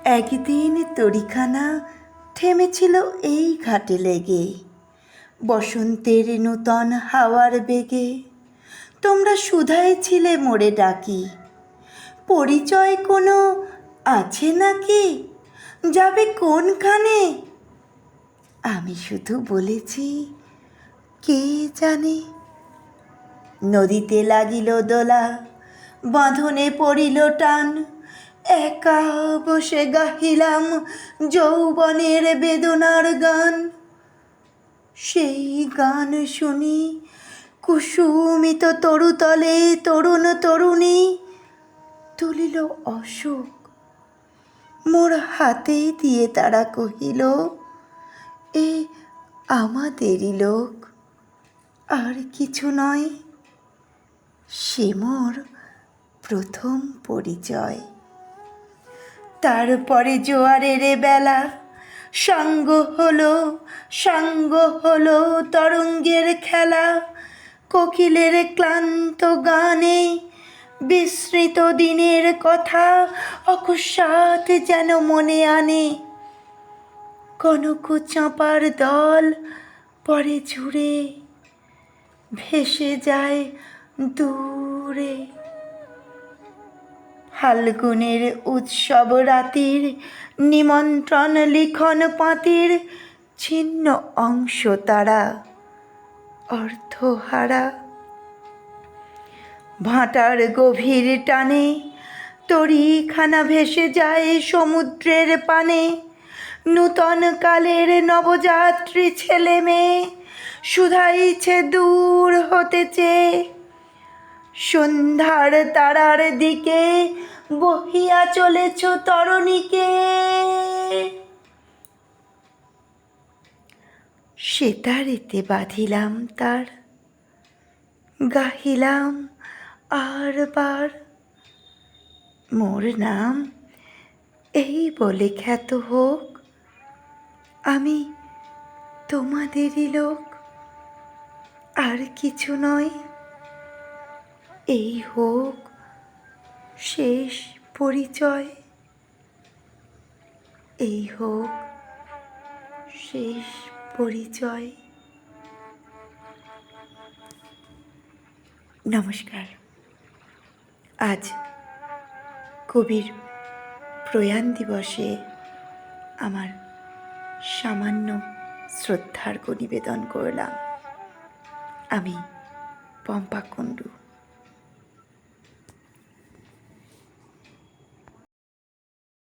একদিন তরিখানা থেমেছিল এই ঘাটে লেগে, বসন্তের নূতন হাওয়ার বেগে। তোমরা শুধাই ছিলে মোরে ডাকি, পরিচয় কোনো আছে নাকি, যাবে কোনখানে? আমি শুধু বলেছি, কে জানে। নদীতে লাগিল দোলা, বাঁধনে পড়িল টান, একা বসে গাহিলাম যৌবনের বেদনার গান। সেই গান শুনি কুসুমিত তরুতলে তরুণ তরুণী তুলিল অশোক, মোর হাতে দিয়ে তারা কহিল, এ আমাদেরই লোক, আর কিছু নয়। সে মোর প্রথম পরিচয়। তারপরে জোয়ারের বেলা সাঙ্গ হলো তরঙ্গের খেলা, কোকিলের ক্লান্ত গানে বিস্মৃত দিনের কথা অকস্মাৎ যেন মনে আনে। কনক চাঁপার দল পরে ঝুড়ে ভেসে যায় দূরে। ফাল্গুনের উৎসব রাতির নিমন্ত্রণ লিখন পাতির ছিন্ন অংশ তারা অর্থহারা। ভাটার গভীর টানে তরিখানা ভেসে যায় সমুদ্রের পানে। নূতন কালের নবযাত্রী ছেলে মেয়ে শুধাইছে দূর হতে চেয়ে, সন্ধ্যার তারার দিকে বহিয়া চলেছ তরণীকে। সেতারেতে বাঁধিলাম তার, গাহিলাম আর বার, মোর নাম এই বলে খ্যাত হোক, আমি তোমাদেরই লোক, আর কিছু নয়। এই হোক শেষ পরিচয়, এই হোক শেষ পরিচয়। নমস্কার। আজ কবির প্রয়াণ দিবসে আমার সামান্য শ্রদ্ধার্ঘ্য নিবেদন করলাম। আমি পম্পা কুণ্ডু।